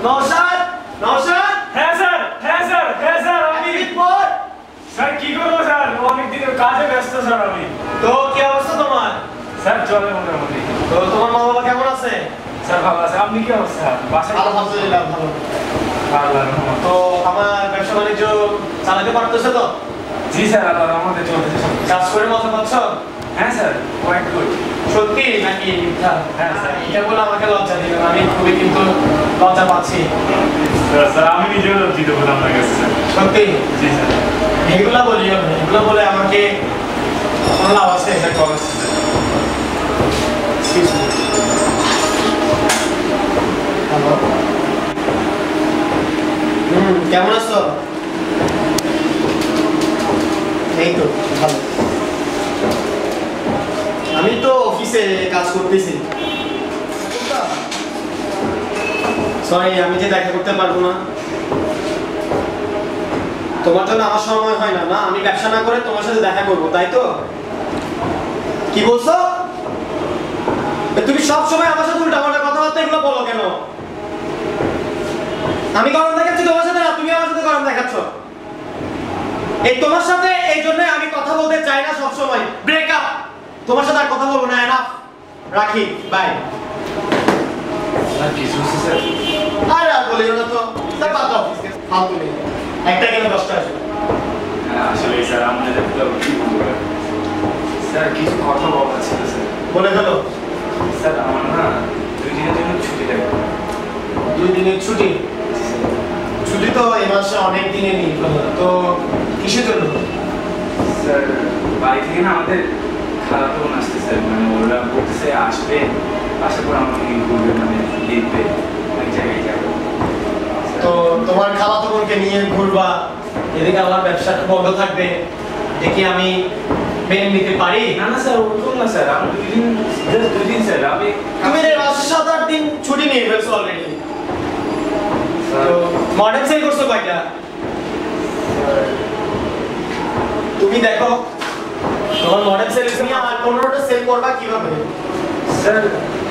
নওশাদ নওশাদ হ্যাঁ স্যার আমি report sir কি করবো স্যার অনেক দিনের কাজে ব্যস্ত স্যার আমি তো কি অবস্থা তোমার স্যার চলে মোটামুটি তো তোমার মা বাবা কেমন আছে স্যার ভালো আছে আপনি কি অবস্থা বাসায় আলহামদুলিল্লাহ ভালো আল্লাহর রহমত তো আমার ব্যবসা বাণিজ্য চালাতে পারতেছে তো জি স্যার আল্লাহর রহমতে চলতেছে সব কিছু। কাজ করে মজা পাচ্ছ হ্যাঁ স্যার কোয়াইট গুড সত্যি নাকি মিথ্যা হ্যাঁ স্যার এটা বলে আমাকে লজ্জা দিবেন আমি খুবই কিন্তু লজ্জা পাচ্ছি স্যার আমি নিজেও লজ্জিত বোধ আপনার কাছে স্যার সত্যি জি স্যার এগুলা বলিও না এগুলা বলে আমাকে কোনো লাভ আছে স্যার কবে স্যার হ্যালো কেমন আছো এই তো ভালো আমি তো অফিসে কাজ করতেছি সরি আমি যে দেখা করতে পারবো না তোমার জন্য আমার সময় হয় না না আমি ব্যবসা না করে তোমার সাথে দেখা করবো তাই তো কি বলছো তুমি সব সময় আমার সাথে উল্টাপাল্টা কথাবার্তা এগুলো বলো কেন আমি গরম দেখাচ্ছি তোমার সাথে না তুমি আমার সাথে গরম দেখাচ্ছ এই তোমার সাথে এই জন্য আমি কথা বলতে চাই না সব সময় ব্রেকআপ তোমার সাথে আর কথা বলবো না এনাফ রাখি বাই স্যার কি শুনছি স্যার আর বলিও না তো স্যার বাদ দাও ফালতু নেই একটা গেলে 10টা আসবে হ্যাঁ আসলে স্যার আপনাদের তো কি বলবো স্যার কিছু কথা বলার ছিল স্যার বলে ফেলো স্যার আমার না 2 দিনের জন্য ছুটি লাগবে 2 দিনের ছুটি ছুটি তো এই মাসে অনেক দিনে নেই তো কিসের জন্য স্যার বাড়ি থেকে না আমাদের খালাতো বোন আসছে স্যার মানে ওরা বলতেছে আসবে আসার পর আমাকে ঘুরবে মানে দেখবে অনেক জায়গায় যাবে তো তোমার খালাতো বোনকে নিয়ে ঘুরবা এদিকে আমার ব্যবসাটা বন্ধ থাকবে দেখি আমি মেনে নিতে পারি না না স্যার ওরকম না স্যার আমি 2 দিন জাস্ট 2 দিন স্যার আমি তুমি যে মাসে 7-8 দিন ছুটি নিয়ে ফেলছো অলরেডি তো মডেল সেল করছো কয়টা তুমি দেখো তোমার মডেল সেল তুমি আর 15টা সেল করবা কিভাবে স্যার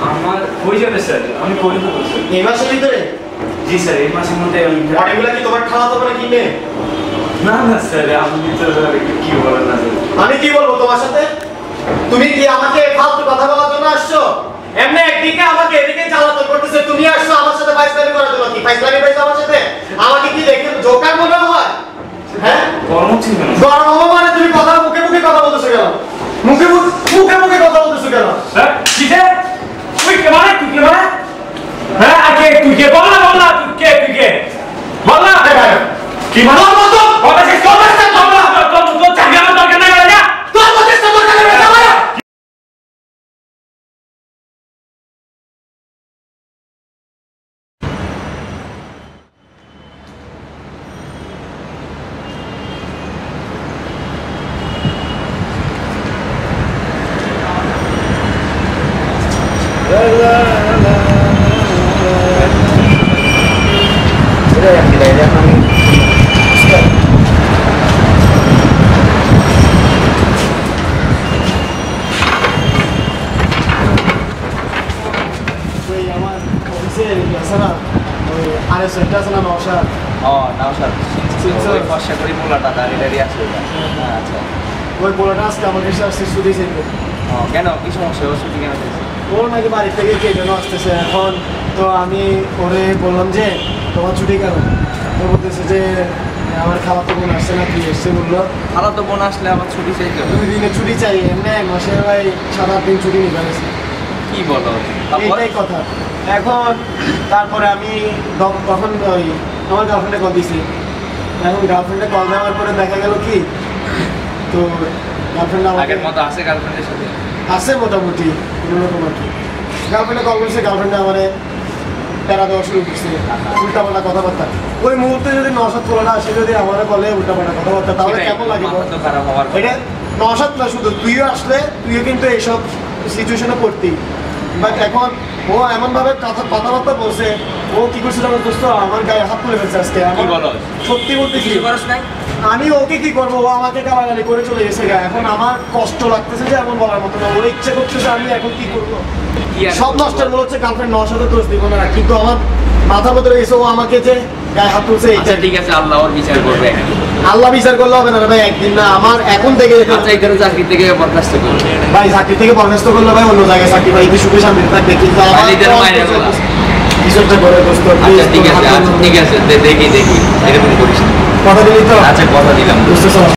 আমার হয়ে যাবে স্যার আমি করে দেবো স্যার এই মাসের ভিতরে জি স্যার এই মাসের মধ্যে মডেলগুলো কি তোমার খালাতো বোন কিনবে না না স্যার আপনি তো কি বলেন না স্যার আমি কি বলবো তোমার সাথে তুমি কি আমাকে ফালতু কথা বলার জন্য আসছো এমনি একদিকে আমাকে এদিকে জ্বালাতন করতেছে তুমি আসছো আমার সাথে ফাইজলামি করার জন্য কি ফাইজলামি পাইছো আমার সাথে আমাকে কি দেখে জোকার মনে হয় হ্যাঁ গরম ছিল না গরম হবো মানে তুমি কথা মুখে মুখে কথা বলতেছো কেন মুখে কথা বলতেছো কেন স্যার কি রে তুই কে মানে হ্যাঁ আগে তুই কে বল না তুই কে বল না কি মানে কথা শেষ কর না তো চাকরি আমার দরকার নাই না তোর মধ্যে সবার কাছে বেটা ভাই আমার অফিসের আছে না ওই আরএস একটা আছে না নওশাদ নওশাদ ওই ফর্সা করি পোলাটা দাঁড়িয়ে আসলে আচ্ছা ওই পোলাটা আজকে আমার কাছে আসছে ছুটি চাইবে কেন কি সমস্যা ও ছুটি কেন চাইছে ও নাকি বাড়ি থেকে কে যেন আসতেছে এখন তো আমি ওরে বললাম যে তোমার ছুটি কেন তো বলতেছে যে আমার খালাতো বোন আসছে না কি এসছে বললো খালা তো বোন আসলে আমার ছুটি চাইতে হবে 2 দিনের ছুটি চাই এমনি 1 মাসের ভাই 7-8 দিন ছুটি নিয়ে গেছে কি বলো এইটাই কথা এখন তারপরে আমি তখন ওই আমার গার্লফ্রেন্ডে কল দিছি এখন গার্লফ্রেন্ডে কল দেওয়ার পরে দেখা গেল কি তো গার্লফ্রেন্ড আগের মতো আছে গার্লফ্রেন্ডের সাথে আছে মোটামুটি কোনোরকম আর কি গার্লফ্রেন্ডে কল করছে গার্লফ্রেন্ডে আমার প্যারা দেওয়া শুরু করছে উল্টাপাল্টা কথাবার্তা ওই মুহূর্তে যদি নওশাদ পোলাটা আসে যদি আমার বলে উল্টাপাল্টা কথাবার্তা তাহলে কেমন লাগে তো খারাপ হওয়ার এটা নওশাদ না শুধু তুইও আসলে তুইও কিন্তু এইসব সিচুয়েশনে পড়তি বাট এখন ও এমন ভাবে কথাবার্তা বলছে ও কি করছিল আমার দোস্ত আমার গায়ে হাত তুলে ফেলছে আজকে কি বলো সত্যি বলতে কি কিছু করিস নাই আমি ওকে কি করবো ও আমাকে গালাগালি করে চলে গেছে গা এখন আমার কষ্ট লাগতেছে যে এমন বলার মতো না ওর ইচ্ছে করতেছে আমি এখন কি করবো সব নষ্টের মূল হচ্ছে গার্লফ্রেন্ড নওশাদের দোষ দিব না কিন্তু আমার মাথার মধ্যে রয়েছে ও আমাকে যে গায়ে হাত তুলছে আচ্ছা ঠিক আছে, আল্লাহ ওর বিচার করবে একদিন। আল্লাহ বিচার করলে হবে না রে ভাই, একদিন না, আমার এখন থেকে আচ্ছা এখানে চাকরি থেকে বরখাস্ত করবে। ভাই চাকরি থেকে বরখাস্ত করলে ভাই অন্য জায়গায় চাকরি ভাই সুখে শান্তিতে থাকবে, কিন্তু আমার মালিকের মায়ের বলা। কিছু একটা করে দোস্ত আচ্ছা ঠিক আছে, আচ্ছা ঠিক আছে, দেখি এরকম করিস না। কথা দিলি তো? আচ্ছা কথা দিলাম। বুঝতেছ?